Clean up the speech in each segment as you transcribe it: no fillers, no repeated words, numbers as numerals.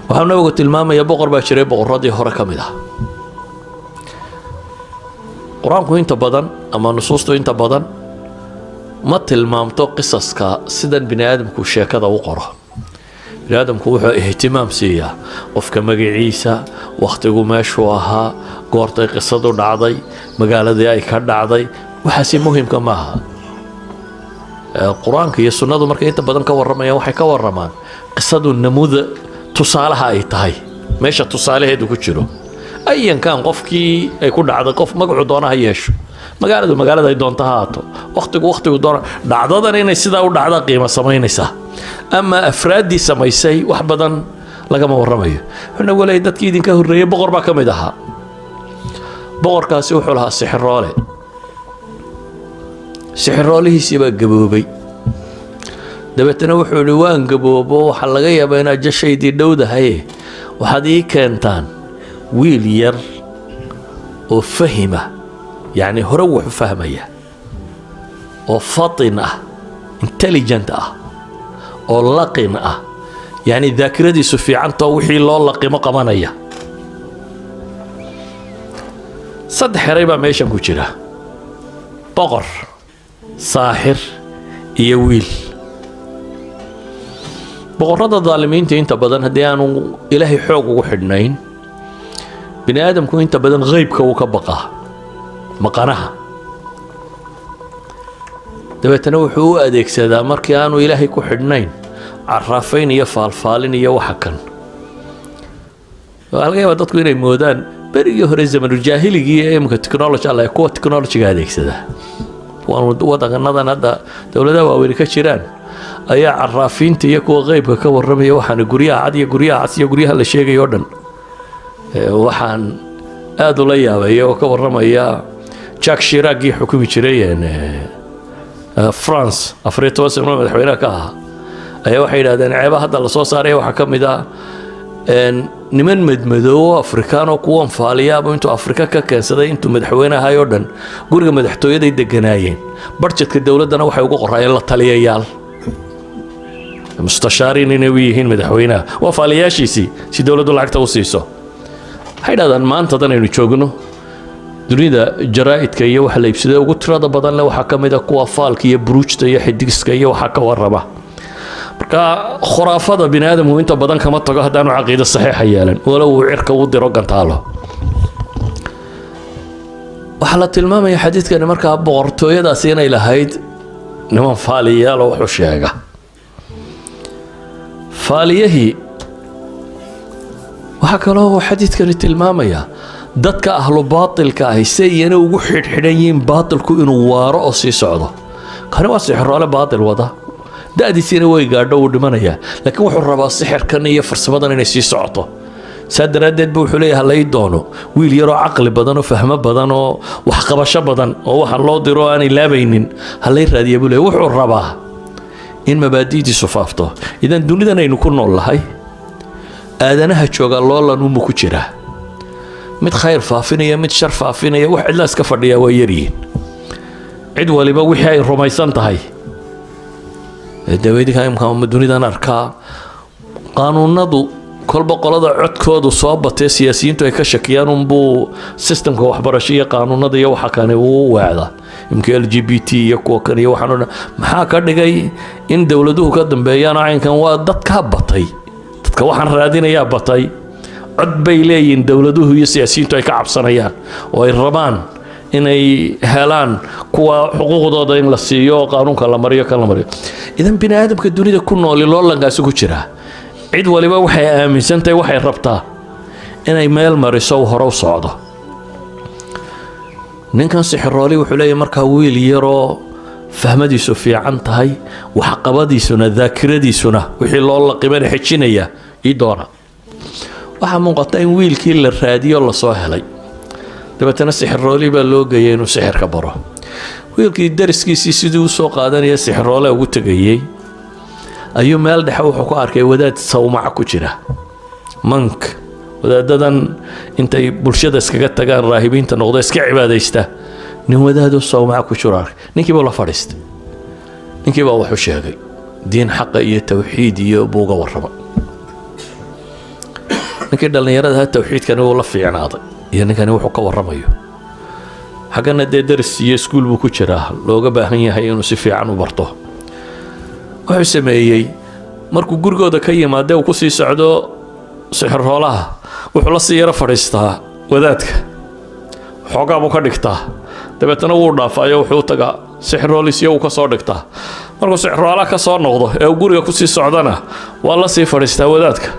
waxaan nabigu tilmaamaya boqor baa jiray boqoradii hore ka mid ah quraanku inta badan ama nusuustu inta badan ma tilmaamto qisaska sidan bini aadamku sheekada u qoro bini aadamku wuxuu ihtimaam siiyaa qofka magaciisa waqtigu meeshuu ahaa goortay qisadu dhacday magaaladii ay ka dhacday waxaasi muhiimka maaha quraanka iyo sunnadu markay inta badan ka waramayaan waxay ka waramaan qisadu namuda tusaalaha ay tahay meesha tusaalaheedu ku jiro ayan kan qofkii ay ku dhacday qof magacu doonaha yeesho magaalada ay doonto haato waqtigu doona dhacdadan inay sidaa u dhacda qiimo samaynaysa ama afraadii samaysay wax badan lagama waramayo xuna walay dadkii idinka horeeyay boqor baa ka mid ahaa boqorkaasi wuxuu lahaa sixiroolihiisii baa gaboobay dabeetana wuxuu yidhi waan gaboobo waxaa laga yaabaa inaad jashaydii dhowdahaye waxaad ii keentaan wiil yar oo fahima yacni hore wuxu fahmaya oo fatin ah intelligent ah oo laqin ah yacni daakiradiisu fiicantao wixii loo laqimo qabanaya saddex eray baa meeshan ku jira boqor saaxir iyo wiil boqorrada daalimiinta inta badan haddii aanu ilaahay xoog ugu xidhnayn bini aadamku inta badan qaybka uu ka baqaa maqanaha dabeetana wuxuu u adeegsadaa markii aanu ilaahay ku xidhnayn caraafayn iyo faalfaalin iyo waxa kan waxaa laga yaabaa dadku inay moodaan berigii hore zamanuljaahiligii ee imika technology alla kuwa technologyga adeegsadaa wadanadan hadda dowladaha waaweyni ka jiraan ayaa caraafiinta iyo kuwa qaybka ka warramaya waxaana guryaha cad iyo guryaha cas iyo guryaha la sheegayo dhan waxaan aad ula yaabay oo ka warramaya Jack Chirac xukumi jiray France Afrika sano madaxweynaha ka ahaa ayaa waxay yiraahdeen ceeba hadda la soo saaray waxa ka mid ah niman madmadow Afrikaan oo kuwan faaliyaaba intuu Afrika ka keensaday intuu madaxweynaha ahayo dhan guriga madaxtooyada ay deganaayeen budgetka dawladana waxay ugu qorayeen la taliyayaal mustashaarin inay yihiin madaxweynaha waa faaliyaashiisii si dawladdu lacagta u siiso waxay yidhahdaan maanta hadan aynu joogno dunida jaraa'idka iyo waxa la iibsaday ugu tirada badan leh waxaa ka mid ah kuwa faalka iyo buruujta iyo xidigiska iyo waxa ka warraba marka khuraafada bini aadamku inta badan kama tago haddaanu caqiido saxiixa yeelan walow uu cirka u diro gantaalo waxaa la tilmaamaya xadiidkani markaa boqortooyadaasi inay lahayd niman faaliyayaal oo wuxuu sheega faaliyahii waxaa kaloo xadiidkani tilmaamaya dadka ahlu baatilka ahi si iyana ugu xidhxidhan yihiin baatilku inuu waaro oo sii socdo kani waa sixiroole baatil wada da'diisiina way gaadho uu dhimanayaa laakiin wuxuu rabaa sixirkan iyo farsamadan inay sii socoto saa daraaddeed buu wuxuu leeyahay halay doono wiil yaroo caqli badan oo fahmo badan oo waxqabasho badan oo waxaan loo diro aanay laabaynin halay raadiya buu leeyahay wuxuu rabaa in mabaadi'diisu faafto idan dunidan aynu ku nool lahay aadanaha jooga loolan uma ku jira mid khayr faafinaya mid shar faafinaya wax cidla iska fadhiya waa yaryihiin cid waliba wixii ay rumaysan tahay daweydka imka dunidan arkaa qaanuunadu kolba qolada codkoodu soo batay siyaasiyiintu ay ka shakiyaan unbuu systemka waxbarasho iyo qaanuunada iyo waxa kane uu weecda imka LGBT iyo kuwa kan iyo waxaan maxaa ka dhigay in dawladuhu ka dambeeyaan caynkan waa dadka batay dadka waxaan raadinayaa batay cod bay leeyihiin dawladuhu iyo siyaasiyiintu ay ka cabsanayaan oo ay rabaan inay helaan kuwa xuquuqdooda in la siiyo qaanuunka la mariyo kan la mariyo idan bini aadamka dunida ku nool loolankaasi ku jira cid waliba waxay aaminsantahay waxay rabtaa inay meel mariso hore u socdo ninkan sixirooli wuxuu leeyahay markaa wiil yaroo fahmadiisu fiican tahay waxqabadiisuna daakiradiisuna wixii loo laqimana xejinaya ii doona waxaa muuqata in wiilkii la raadiyo la soo helay dabeetana sixirooli baa loo geeyay inuu sixirka baro wiilkii dariskiisii sidii u soo qaadanaya sixiroole ugu tegayay ayuu meel dhexe wuxuu ku arkay wadaad sawmaca ku jira monk wadaadadan intay bulshada iskaga tagaan raahibiinta noqdo iska cibaadaysta nin wadaado sawmaca ku jiro arkay ninkii baa la fadhiistay ninkii baa wuxuu sheegay diin xaqa iyo tawxiid iyo buuga warrama ninkii dhalinyarada tawxiidkani uu la fiicnaaday iyo ninkani wuxuu ka warramayo xagana dee daris iyo iskuul buu ku jiraa looga baahan yahay inuu si fiican u barto wuxuu sameeyey markuu gurigooda ka yimaadee uu ku sii socdo sixirroolaha wuxuu la sii yaro fadhiistaa wadaadka xoogaa buu ka dhigtaa dabeetana wuu dhaafaayo wuxuu tagaa sixirrooliisyo uu ka soo dhigtaa markuu sixirroolaha ka soo noqdo ee uu guriga ku sii socdana waa la sii fadhiistaa wadaadka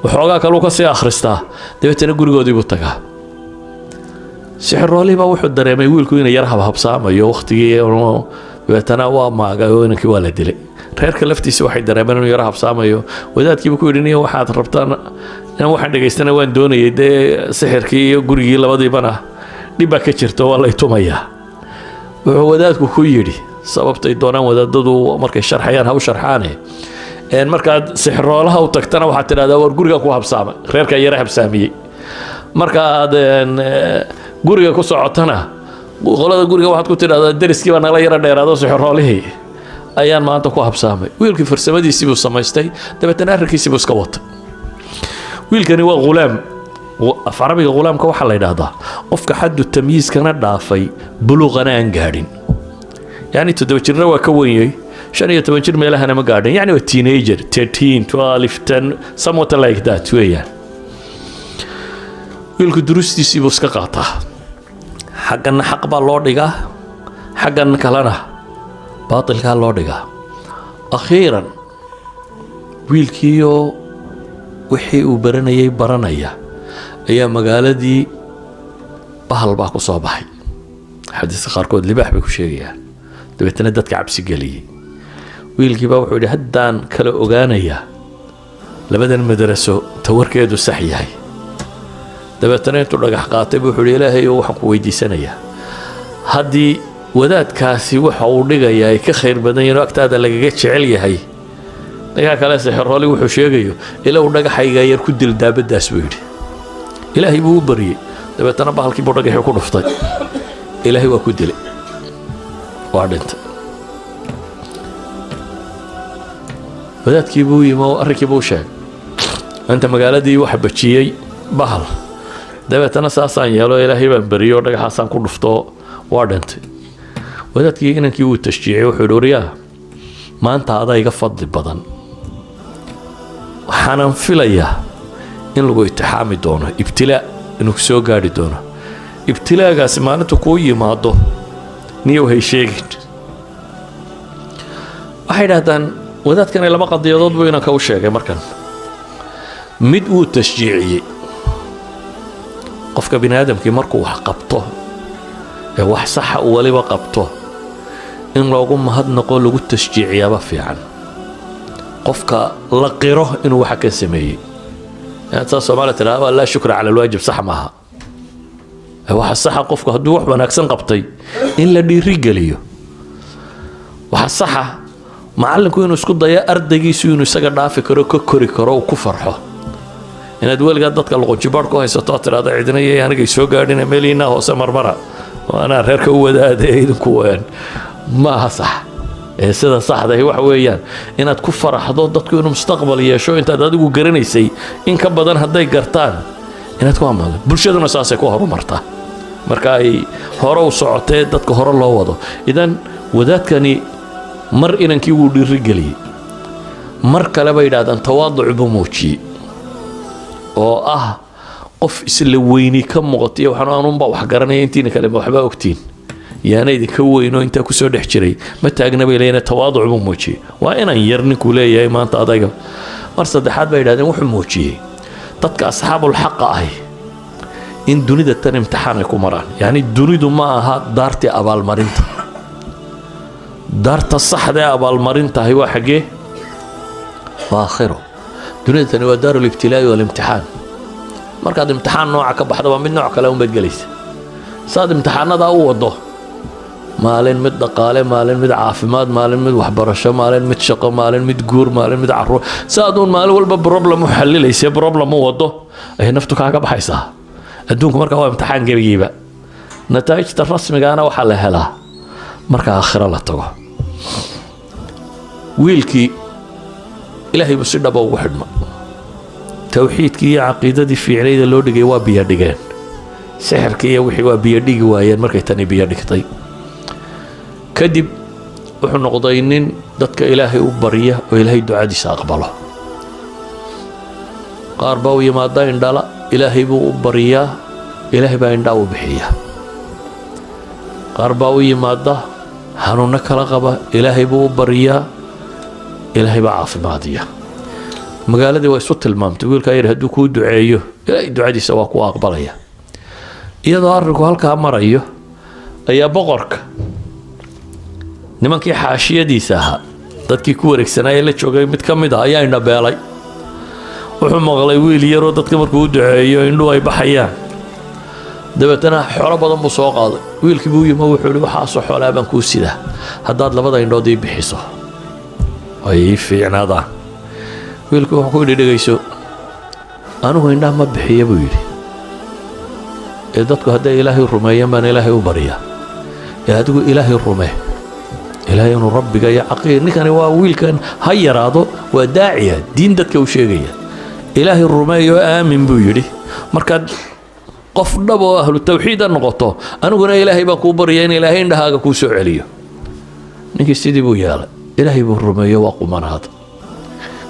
waxoogaa kaluu ka sii akhristaa dabeetana gurigoodii buu tagaa sixirroolihii baa wuxuu dareemay wiilku inay yar habhabsaamayo wakhtigii dabeetana waa maagay oo inankii waa la dilay reerka laftiisa waxay dareemeen inuu yar habsaamayo wadaadkiiba ku yidhi niyo waxaad rabtaan inaan waxaan dhegaystana waan doonayay dee sixirkii iyo gurigii labadiibana dhib baa ka jirta waa lay tumayaa wuxuu wadaadku ku yidhi sababtay doonaan wadaadadu markay sharxayaan ha u sharxaane markaad sixirroolaha u tagtana waxaad tidhahdaa war guriga ku habsaamay reerkaa yara habsaamiyey markaad guriga ku socotana qolada guriga waxaad ku tidhahdaa deriskii baa nala yara dheeraado sixirroolihii ayaan maanta ku habsaamay wiilkii farsamadiisii buu samaystay dabeetana arrinkiisii buu iska watay wiilkani waa ghulaam af carabiga ghulaamka waxaa la yidhaahdaa qofka xaddu tamyiiskana dhaafay buluuqana aan gaadhin yacni 7 jirna waa ka wenyay 15 jir meelahana ma gaadhin yacni waa teenager 13 12 10 somewhat like that weeyaan wiilku durustiisii buu iska qaataa xaggana xaq baa loo dhigaa xaggan kalena baatilkaa loo dhigaa akhiiran wiilkiioo wixii uu baranayay baranaya ayaa magaaladii bahal baa ku soo baxay xadiiska qaarkood libaax bay ku sheegayaan dabeetana dadka cabsi geliyey wiilkii baa wuxuu yidhi haddaan kala ogaanayaa labadan madraso tawarkeedu sax yahay dabeetana intuu dhagax qaatay buu wuxuu yidhi ilaahay waxaan ku weydiisanayaa haddii wadaadkaasi waxa uu dhigayaa ay ka khayr badan yihiin oo agtaada lagaga jecel yahay ninkaa kale sixirrooli wuxuu sheegayo ilaa uu dhagaxayga yar ku dil daabadaas buu yidhi ilaahay buu u baryey dabeetana bahalkii buu dhagaxii ku dhuftay ilaahay waa ku dilay waa dhintay wadaadkii buu yimi oo arrinkii buu sheegay inta magaaladii waxa bajiyey bahal dabeetana saasaan yeelo ilaahay baan bariyey oo dhagaxaasaan ku dhufto waa dhintay wadaadkii inankii uu tashjiicay wuxuu yidhi waryaa maanta adaa iga fadli badan waxaanan filayaa in lagu itixaami doono ibtilaa inuu soo gaadhi doono ibtilaagaasi maalinta kuu yimaado niyow hay sheegin waxay idhahdaan wadaadkani laba qadiyadood buu inanka u sheegay markan mid uu tashjiiciyey qofka bini aadamkii markuu wax qabto ee wax saxa uu waliba qabto in loogu mahadnaqo lagu tashjiiciyaaba fiican qofka la qiro inuu waxa ka sameeyey taas Soomaaliya tiraahdo laa shukra cala alwaajib sax maaha waxa saxa qofku hadduu wax wanaagsan qabtay in la dhiirigeliyo waxa saxa macallinku inuu isku dayo ardaygiisu inuu isaga dhaafi karo ka kori karo oo ku farxo inaad weligaa dadka luqunjibaadh ku haysato tiraahdo cidina iyo aniga soo gaadhina meeliina hoose marmara waana reerka u wadaadee idinku maaha sax sida saxda ah waxa weeyaan inaad ku faraxdo dadku inuu mustaqbal yeesho intaad adigu garanaysay in ka badan hadday gartaan inaad ku amaado bulshaduna saasay ku horumartaa marka ay hore u socotee dadka hore loo wado idan wadaadkani mar inankii wuu dhiirigeliyey mar kale bay yidhaahdaan tawaaduc buu muujiyey oo ah qof isla weyni ka muuqatay waxaan aanunba wax garanaya intiina kale waxba ogtiin yaana idinka weyno intaa ku soo dhex jiray ma taagna bay leeyihiin tawaaduc buu muujiyey waa inaan yar ninkuu leeyahay maanta adayga mar saddexaad bay yidhahdeen wuxuu muujiyey dadka asxaabul xaqa ahi in dunida tan imtixaan ay ku maraan yacni dunidu ma aha daartii abaalmarinta daarta saxda ee abaalmarintahay waa xaggee waa aakhiro dunida tani waa daaru libtilaa'i walimtixaan markaad imtixaan nooca ka baxdo waa mid nooc kale unbaad gelaysa saad imtixaanadaa u wado maalin mid dhaqaale, maalin mid caafimaad, maalin mid waxbarasho, maalin mid shaqo, maalin mid guur, maalin mid carruur. saaduun maalin walba problem u xallilaysa, problem u wado ay naftu kaaga baxaysaa. adduunku markaa waa imtixaan gebigiiba. nataa'ijta rasmigaana waxaa la helaa marka aakhiro la tago. wiilkii ilaahay buu si dhaba ugu xidhma. tawxiidkii iyo caqiidadii fiicnayda loo dhigay waa biyo dhigeen. sixirkii iyo wixii waa biyo dhigi waayeen markay tani biyo dhigtay. kadib wuxuu noqday nin dadka ilaahay u barya oo ilaahay ducadiisa aqbalo. qaar baa u yimaada indhala, ilaahay buu u baryaa, ilaahay baa indhaa u bixiya. qaar baa u yimaada xanuunno kala qaba, ilaahay buu u baryaa, ilaahay baa caafimaadiya. magaaladii waa isu tilmaamtay. wiilkaa yidhi hadduu kuu duceeyo ilaahay ducadiisa waa kuu aqbalaya. iyadoo arrinku halkaa marayo ayaa boqorka nimankii xaashiyadiisa ahaa, dadkii ku wareegsanaaye la joogay mid ka mid ah ayaa indhabeelay. wuxuu maqlay wiil yaroo dadka markuu u duceeyo indhuhu ay baxayaan. dabeetana xoolo badan buu soo qaaday. wiilkii buu yimi wuxuu ihi waxaasoo xoolaa baan kuu sidaa haddaad labada indhood ii bixiso ay ii fiicnaadaan. wiilkii wuxuu ku yidhi dhegayso, anigu indhaha ma bixiya buu yidhi, ee dadku hadday ilaahay rumeeyaan baan ilaahay u baryaa. ee adigu ilaahay rumee, ilaahay inuu rabbiga iyo caqiid. ninkani waa wiilkan ha yaraado, waa daaciya, diin dadka u sheegaya. ilaahay rumeeyo aamin buu yidhi. markaad qof dhab oo ahlu tawxiid noqoto, aniguna ilaahay baan kuu baryaa in ilaahay indhahaaga kuu soo celiyo. ninkii sidii buu yeelay. ilaahay buu rumeeyo, waa qumanaad.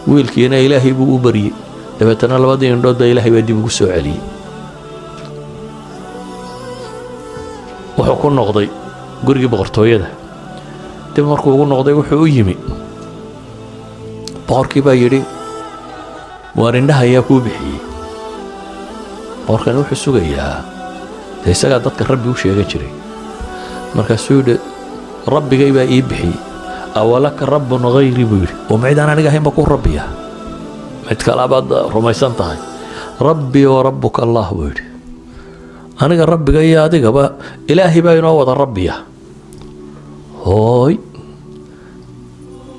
wiilkiina ilaahay buu u baryey. dabeetana labadii indhood baa ilaahay baa dib ugu soo celiyey. wuxuu ku noqday gurigii boqortooyada. dib markuu ugu noqday wuxuu u yimi. boqorkii baa yidhi waar indhaha ayaa kuu bixiyey. boqorkani wuxuu sugayaa, dee isagaa dadka rabbi u sheegan jiray. markaasuu yidhi rabbigay baa ii bixiyey. awalaka rabbun hayri buu yidhi, oo macidaan aniga ahayn ba ku rabbiya, mid kalaabaad rumaysan tahay. rabbii wa rabbuka allah buu yidhi, aniga rabbiga iyo adigaba ilaahay baa inoo wada rabbiya. hooy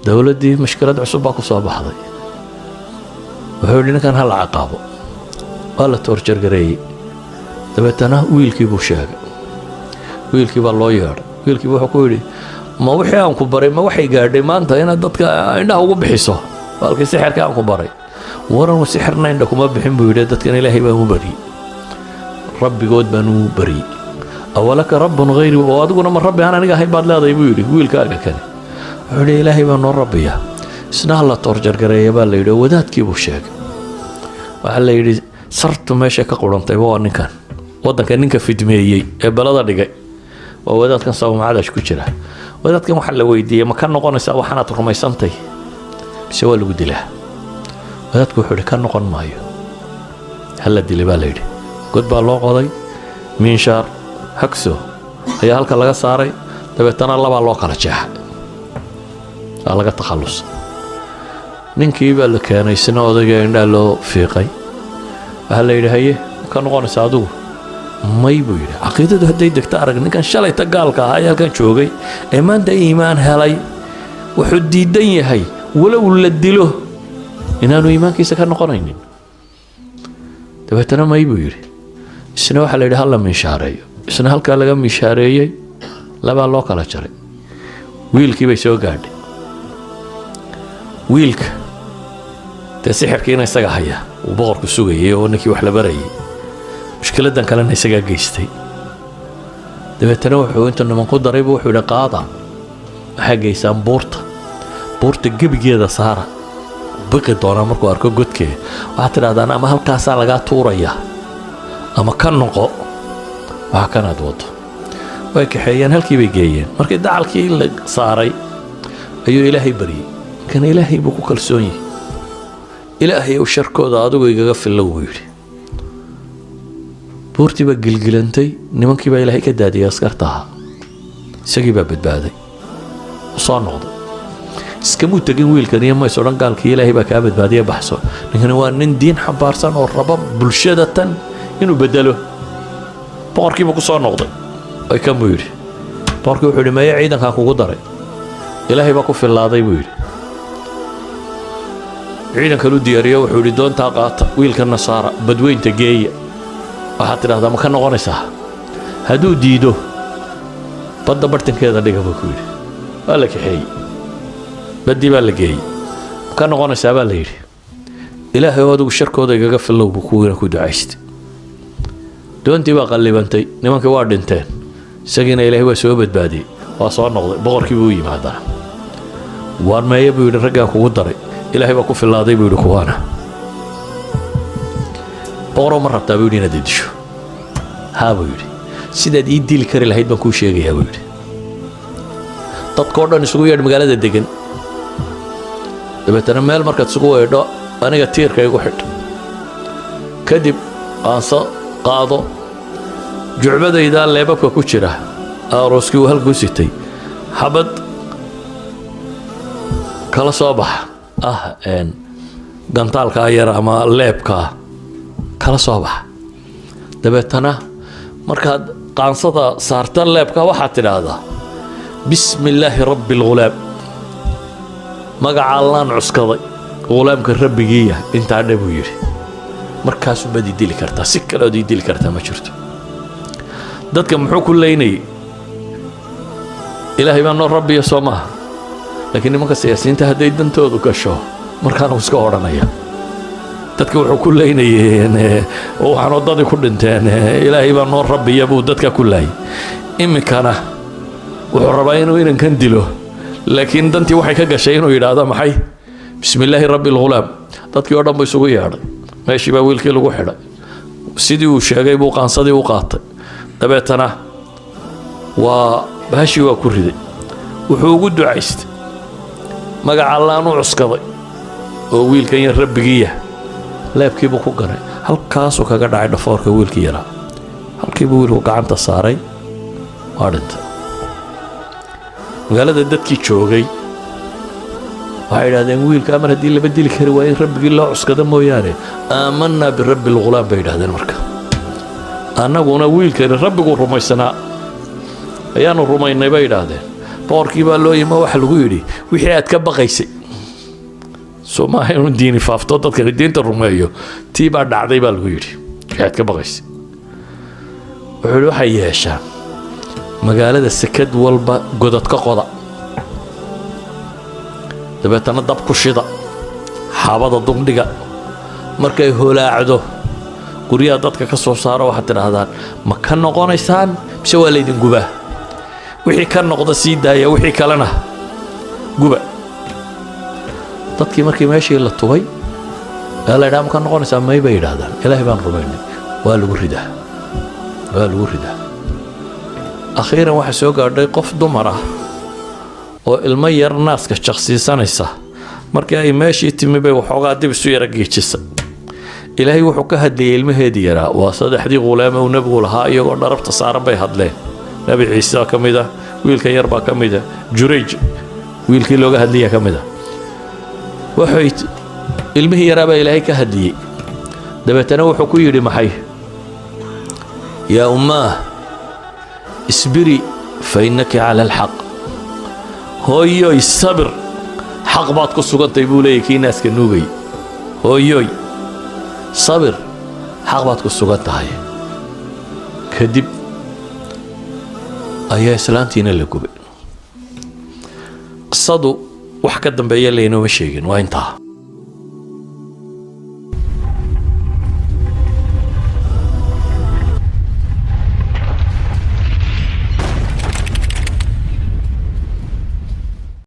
dowladdii mashkilad cusub baa ku soo baxday. wuxuu yidhi ninkan ha la ciqaabo. waa la toorjargareeyey. dabeetana wiilkii buu sheegay. wiilkii baa loo yeedhay. wiilkii wuxuu ku yidhi ma wixii aan ku baray ma waxay gaadhay maanta inaad dadka indhaha ugu bixiso halkii sixirka aan ku baray? waran sixirna indha kuma bixin buu yidhi, dadkan ilaahay baan u baryey, rabbigood baan u baryey. awalaka rabbun hayri, oo adiguna ma rabbi aan aniga ahayn baad leedahay buu yidhi wiilkaaga kale. wuxuu yidhi ilaahay baa noo rabbiya. isna ha la toorjargareeya baa la yidhi, oo wadaadkii buu sheegay. waxaa la yidhi sartu meesha ka qurantayba waa ninkan waddanka ninka fidmeeyey ee balada dhigay, waa wadaadkan sawmacadash ku jira. wadaadkan waxaa la weydiiyey ma ka noqonaysaa waxaanaad rumaysantay mise waa lagu dilaa? wadaadku wuxuu yidhi ka noqon maayo, hala dilay baa la yidhi. god baa loo qoday, miinshaar hagso ayaa halka laga saaray. dabeetana labaa loo kala jeexay, waa laga takhallus. ninkii baa la keenay, isna odayga indhaa loo fiiqay. waxaa la yidhi haye ka noqonaysa adigu? may buu yidhi, caqiidadu hadday degto arag. ninkan shalayta gaalka ahaa ee halkan joogay ee maanta iimaan helay wuxuu diidan yahay walow la dilo inaanu iimaankiisa ka noqonaynin. dabeetana may buu yidhi. isna waxaa la yidhi hala miishaareeyo. isna halkaa laga miishaareeyey, labaa loo kala jaray. wiilkii bay soo gaadhay. wiilka dee sixirkiina isaga haya, uu boqorku sugayay oo ninkii wax la barayay. mushkiladan kalena isagaa geystay. dabeetana wuxuu intuu niman ku daraybu wuxuu yidhi qaada, waxaa geysaan buurta gebigeeda saara. biqi doonaa markuu arko godkeeda. waxaad tidhahdaan ama halkaasaa lagaa tuurayaa ama ka noqo waxa kanaad wado. way kaxeeyeen, halkii bay geeyeen. markii dacalkii la saaray ayuu ilaahay baryey. kan ilaahay buu ku kalsoon yahay. ilaahay ou sharkooda adigu igaga fillow buu yidhi. buurtii baa gilgilantay. nimankii baa ilaahay ka daadiyay askarta ahaa. isagii baa badbaaday, soo noqday. iskamuu tegin wiilkan iyo mays odhan gaalkii ilaahay baa kaa badbaadiya baxso. ninkani waa nin diin xambaarsan oo raba bulshada tan inuu bedelo. boqorkiiba ku soo noqday. ay kan buu yidhi boqorkii wuxuu yidhi maya ciidankaa kugu daray ilaahay baa ku fillaaday buu yidhi ciidankan u diyaariyo wuxuu yidhi doontaa qaata wiilkanna saara badweynta geeya waxaad tidhahdaa ma ka noqonaysaa hadduu diido badda bartankeeda dhiga buu ku yidhi waa la kaxeeyey baddii baa la geeyey ma ka noqonaysaa baa la yidhi ilaahay oo adigu sharkooda igaga fillow buu kuwiina ku ducaystay doontii baa qallibantay nimankii waa dhinteen isagiina ilaahay waa soo badbaadiyey waa soo noqday boqorkii buu u yimi haddana waar meeye buu yidhi raggaan kugu daray ilaahay baa ku fillaaday buu yidhi kuwaana boqoroo ma rabtaa buu yidhi inaad i disho haa buu yidhi sidaad ii dili kari lahayd baan kuu sheegayaa buu yidhi dadkao dhan isugu yeedh magaalada degan dabeetana meel markaad isugu weedho aniga tiirka igu xidh kadib qaanso qaado jucbadaydaa leebabka ku jira arooskii uu halkuu sitay xabad kala soo baxa gantaalkaa yar ama leebkaa kala soo baxa dabeetana markaad qaansada saarta leebka waxaad tidhaahdaa bismi illaahi rabbi alghulaam magaca allaan cuskaday ghulaamka rabbigiiya intaa dhe buu yidhi markaasubaad ii dili kartaa si kaleood ii dili kartaa ma jirto dadka muxuu ku leynayay ilaahay baa noo rabbiya soo maaha laakiin nimanka siyaasiyiinta hadday dantoodu gasho markaanu iska odhanaya dadka wuxuu ku leynayeen waxaan waddadii ku dhinteen ilaahay baa noo rabbiya buu dadka ku laayay iminkana wuxuu rabaa inuu inankan dilo laakiin dantii waxay ka gashay inuu yidhaahdo maxay bismi illaahi rabbi alghulaam dadkii oo dhan buu isugu yeedhay meeshii baa wiilkii lagu xidhay sidii uu sheegay buu qaansadii u qaatay dabeetana waa bahashii waa ku riday wuxuu ugu ducaystay magaca allaan u cuskaday oo wiilkan yar rabbigiiya leebkiibuu ku ganay halkaasuu kaga dhacay dhafoorka wiilkii yaraa halkiibuu wiilku gacanta saaray waa dhintay magaalada dadkii joogay waxay idhahdeen wiilkaa mar haddii laba dili kari waa in rabbigii loo cuskada mooyaane aamanaa birabbi alghulaam bay idhahdeen marka annaguna wiilkani rabbiguu rumaysanaa ayaanu rumaynay bay idhaahdeen boqorkii baa loo yimo waxa lagu yidhi wixii aad ka baqaysay soo maaha inuu diini faafto dadka diinta rumeeyo tii baa dhacday baa lagu yidhi wixii aad ka baqaysay wuxuu yidhi waxay yeeshaan magaalada sekad walba godad ka qoda dabeetana dab ku shida xaabada dugdhiga markay holaacdo guryaha dadka ka soo saaro waxaad tidhaahdaan ma ka noqonaysaan mise waa laydin gubaa wixii ka noqda sii daaya wixii kalena guba dadkii markii meeshii la tubay ee la yidhaha ma ka noqonaysaa may bay yidhaahdaan ilaahay baan rumaynay waa lagu ridaa akhiiran waxaa soo gaadhay qof dumar ah oo ilmo yar naaska jaqsiisanaysa markii ay meeshii timi bay waxoogaa dib isu yara geejisa ilaahay wuxuu ka hadlayay ilmaheedii yaraa waa saddexdii ghulaame uu nebigu lahaa iyagoo dharabta saaran bay hadleen nebi ciise ka mid ah wiilkan yar baa ka mid ah jurayj wiilkii looga hadlaya ka mid ah waxay ilmihii yaraa baa ilaahay ka hadliyey dabeetana wuxuu ku yidhi maxay yaa ummaah isbiri fa innaki cala alxaq hooyoy sabir xaq baad ku sugantay buu leeyahy kii naaska nuugay hooyoy sabir xaq baad ku sugan tahay kadib ayaa islaantiina la gubay qisadu wax ka dambeeya laynooma sheegin waa intaa